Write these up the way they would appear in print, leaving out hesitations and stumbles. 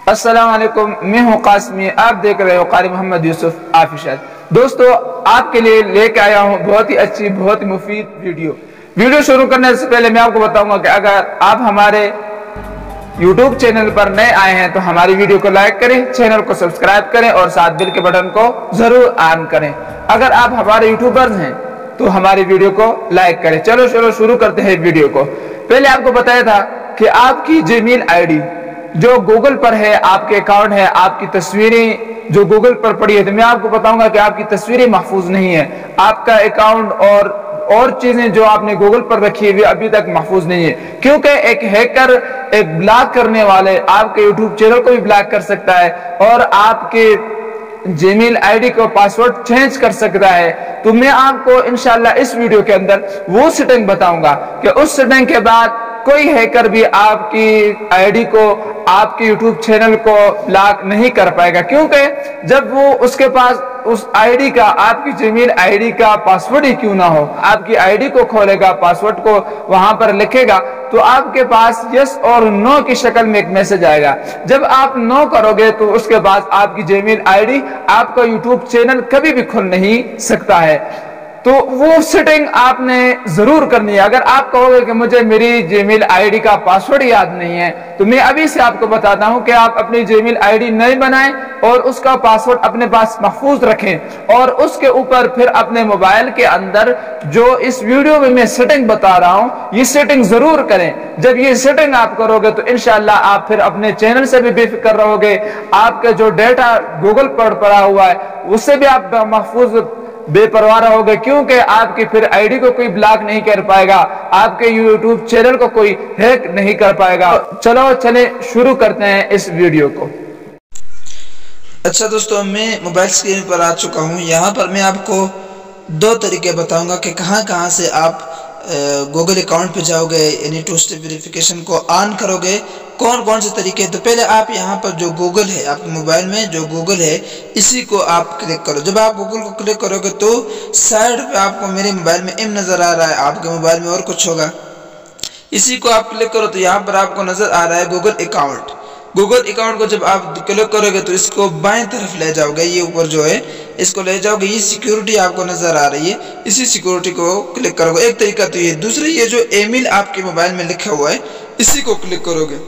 अस्सलाम वालेकुम, मैं हूँ कासमी। आप देख रहे हो कारी मोहम्मद यूसुफ ऑफिशियल। दोस्तों, आपके लिए लेके आया हूँ बहुत ही अच्छी, बहुत ही मुफीद वीडियो शुरू करने से पहले मैं आपको बताऊंगा कि अगर आप हमारे YouTube चैनल पर नए आए हैं तो हमारी वीडियो को लाइक करें, चैनल को सब्सक्राइब करें और साथ बेल के बटन को जरूर ऑन करें। अगर आप हमारे यूट्यूबर्स हैं तो हमारी वीडियो को लाइक करें। चलो शुरू करते हैं वीडियो को। पहले आपको बताया था कि आपकी जीमेल आईडी जो गूगल पर है, आपके अकाउंट है, आपकी तस्वीरें जो गूगल पर पड़ी है, तो मैं आपको बताऊंगा कि आपकी तस्वीरें महफूज नहीं है। आपका अकाउंट और चीजें जो आपने गूगल पर रखी है वे अभी तक महफूज नहीं है, क्योंकि एक हैकर, एक ब्लॉक करने वाले आपके यूट्यूब चैनल को भी ब्लॉक कर सकता है और आपके जीमेल आईडी को पासवर्ड चेंज कर सकता है। तो मैं आपको इंशाल्लाह इस वीडियो के अंदर वो सेटिंग बताऊंगा कि उस सेटिंग के बाद कोई हैकर भी आपकी आईडी को, आपके यूट्यूब चैनल को ब्लॉक नहीं कर पाएगा, क्योंकि जब वो उसके पास उस आईडी का, आपकी जीमेल आईडी का पासवर्ड ही क्यों ना हो, आपकी आईडी को खोलेगा, पासवर्ड को वहां पर लिखेगा तो आपके पास यस और नो की शक्ल में एक मैसेज आएगा। जब आप नो करोगे तो उसके बाद आपकी जीमेल आईडी, आपका यूट्यूब चैनल कभी भी खुल नहीं सकता है। तो वो सेटिंग आपने जरूर करनी है। अगर आप कहोगे कि मुझे मेरी जीमेल आईडी का पासवर्ड याद नहीं है, तो मैं अभी से आपको बताता हूं कि आप अपनी जीमेल आईडी नई बनाएं और उसका पासवर्ड अपने पास महफूज रखें और उसके ऊपर फिर अपने मोबाइल के अंदर जो इस वीडियो में मैं सेटिंग बता रहा हूं, ये सेटिंग जरूर करें। जब ये सेटिंग आप करोगे तो इंशाल्लाह आप फिर अपने चैनल से भी बेफिक्र रहोगे। आपका जो डेटा गूगल पर पड़ा हुआ है उससे भी आप महफूज बेपरवाह रहोगे, क्योंकि आपकी फिर आईडी को कोई ब्लॉक नहीं कर पाएगा, आपके यूट्यूब चैनल को कोई हैक नहीं कर पाएगा। चले शुरू करते हैं इस वीडियो को। अच्छा दोस्तों, मैं मोबाइल स्क्रीन पर आ चुका हूं। यहाँ पर मैं आपको दो तरीके बताऊंगा कि कहां से आप गूगल अकाउंट पे जाओगे, यानी टू स्टेप वेरिफिकेशन को ऑन करोगे, कौन से तरीके। तो पहले आप यहाँ पर जो गूगल है, आपके मोबाइल में जो गूगल है, इसी को आप क्लिक करो। जब आप गूगल को क्लिक करोगे तो साइड पे आपको मेरे मोबाइल में एम नज़र आ रहा है, आपके मोबाइल में और कुछ होगा। इसी को आप क्लिक करो तो यहाँ पर आपको नज़र आ रहा है गूगल अकाउंट। गूगल अकाउंट को जब आप क्लिक करोगे तो इसको बाएं तरफ ले जाओगे, ये ऊपर जो है इसको ले जाओगे, ये सिक्योरिटी आपको नजर आ रही है, इसी सिक्योरिटी को क्लिक करोगे। एक तरीका तो ये। दूसरा, ये जो ईमेल आपके मोबाइल में लिखा हुआ है इसी को क्लिक करोगे।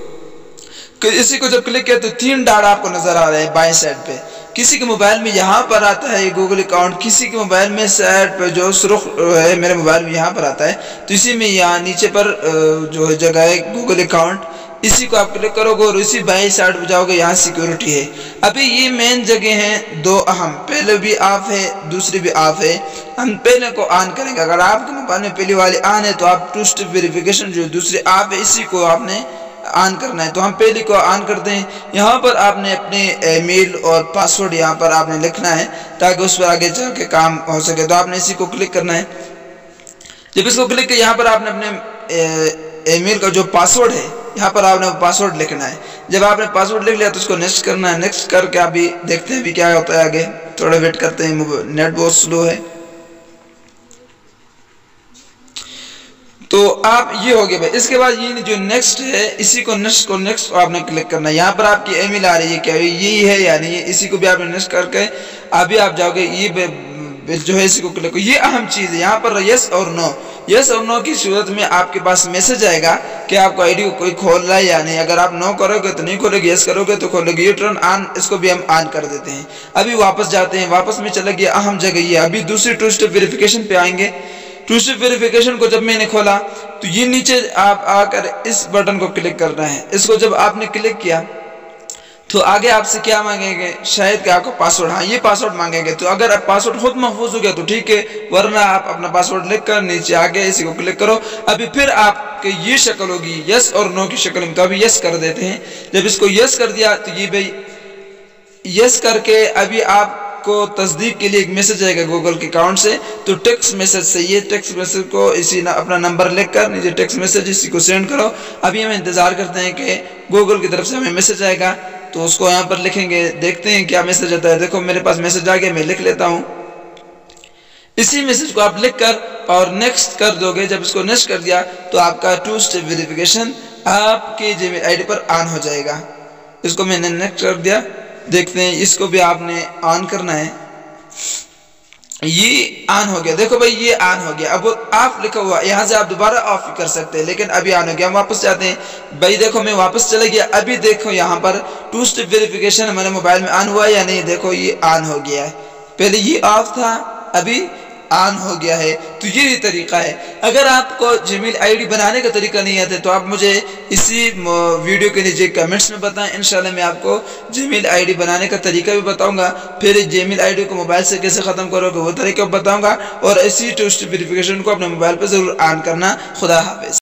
इसी को जब क्लिक किया तो 3 डॉट आपको नजर आ रहे हैं बाएं साइड पे। किसी के मोबाइल में यहाँ पर आता है गूगल अकाउंट, किसी के मोबाइल में साइड पे जो सुर्ख है, मेरे मोबाइल में यहाँ पर आता है, तो इसी में यहाँ नीचे पर जो है जगह है गूगल अकाउंट, इसी को आप क्लिक करोगे और इसी बाई साइड पे जाओगे, यहाँ सिक्योरिटी है। अभी ये मेन जगह हैं दो अहम, पहले भी ऑफ है, दूसरी भी ऑफ है। हम पहले को ऑन करेंगे। अगर आपके मोबाइल में पहली वाली ऑन है तो आप टू स्टेप वेरिफिकेशन जो दूसरी ऑफ है, इसी को आपने ऑन करना है। तो हम पहले को ऑन करते हैं। यहाँ पर आपने अपने मेल और पासवर्ड यहाँ पर आपने लिखना है ताकि उस पर आगे चल के काम हो सके। तो आपने इसी को क्लिक करना है। जब इसको क्लिक किया, यहाँ पर आपने अपने ईमेल का जो पासवर्ड है, यहाँ पर आपने पासवर्ड लिखना है। जब आपने पासवर्ड लिख लिया तो उसको नेक्स्ट करना है। नेक्स्ट करके अभी देखते हैं भी क्या होता है आगे। थोड़ा वेट करते हैं, नेट बहुत स्लो है। तो आप ये हो गया भाई। इसके बाद ये जो नेक्स्ट है, इसी को नेक्स्ट आपने क्लिक करना है। यहाँ पर आपकी ईमेल आ रही है, क्या यही है या नहीं, इसी को भी आपने नेक्स्ट करके अभी आप जाओगे, ये जो है इसी को क्लिक करो। ये अहम चीज है। यहाँ पर यस और नो की सूरत में आपके पास मैसेज आएगा कि आपको आईडी को कोई खोल रहा है या नहीं। अगर आप नो करोगे तो नहीं खोलेगी, यस करोगे तो खोलेगी। ये टर्न ऑन, इसको भी हम ऑन कर देते हैं। अभी वापस जाते हैं, वापस में चला गया अहम जगह ये। अभी दूसरी टू स्टेप वेरिफिकेशन पे आएंगे। टू स्टेप वेरिफिकेशन को जब मैंने खोला तो ये नीचे आप आकर इस बटन को क्लिक करना है। इसको जब आपने क्लिक किया तो आगे आपसे क्या मांगेंगे, शायद कि आपका पासवर्ड, हाँ ये पासवर्ड मांगेंगे। तो अगर आप पासवर्ड खुद महफूज हो गया तो ठीक है, वरना आप अपना पासवर्ड लिख कर नीचे आगे इसी को क्लिक करो। अभी फिर आपके ये शक्ल होगी यस और नो की शक्ल में। तो अभी यस कर देते हैं। जब इसको यस कर दिया तो ये भाई यस करके अभी आपको तस्दीक के लिए एक मैसेज आएगा गूगल के अकाउंट से। तो टेक्स्ट मैसेज से, ये टेक्स्ट मैसेज को इसी अपना नंबर लिख कर नीचे टेक्स्ट मैसेज इसी को सेंड करो। अभी हम इंतजार करते हैं कि गूगल की तरफ से हमें मैसेज आएगा, तो उसको यहाँ पर लिखेंगे, देखते हैं क्या मैसेज आता है। देखो मेरे पास मैसेज आ गया, मैं लिख लेता हूँ। इसी मैसेज को आप लिख कर और नेक्स्ट कर दोगे। जब इसको नेक्स्ट कर दिया तो आपका टू स्टेप वेरिफिकेशन आपके जीमेल आईडी पर ऑन हो जाएगा। اس کو میں نے نیکسٹ کر دیا. دیکھتے ہیں اس کو بھی آپ نے آن کرنا ہے. یہ آن ہو گیا. دیکھو بھائی یہ آن ہو گیا. اب آف لکھا ہوا یہاں سے آپ دوبارہ آف کر سکتے ہیں لیکن ابھی آن ہو گیا. ہم واپس جاتے ہیں. بھائی دیکھو میں واپس چلا گیا. ابھی دیکھو یہاں پر 2 اسٹیپ ویریفیکیشن ہمارے موبائل میں آن ہوا ہے یا نہیں. دیکھو یہ آن ہو گیا ہے. پہلے یہ آف تھا ابھی آن ہو گیا ہے. تو یہ طریقہ ہے. اگر آپ کو جی میل آئی ڈی بنانے کا طریقہ نہیں آتا تو آپ مجھے اسی ویڈیو کے نیچے کمنٹس میں بتائیں. انشاءاللہ میں آپ کو جی میل آئی ڈی بنانے کا طریقہ بھی بتاؤں گا. پھر جی میل آئی ڈی کو موبائل سے کیسے ختم کرو گے وہ طریقہ بتاؤں گا. اور اسی 2 اسٹیپ ویریفیکیشن کو اپنے موبائل پہ ضرور آن کرنا. خدا حافظ.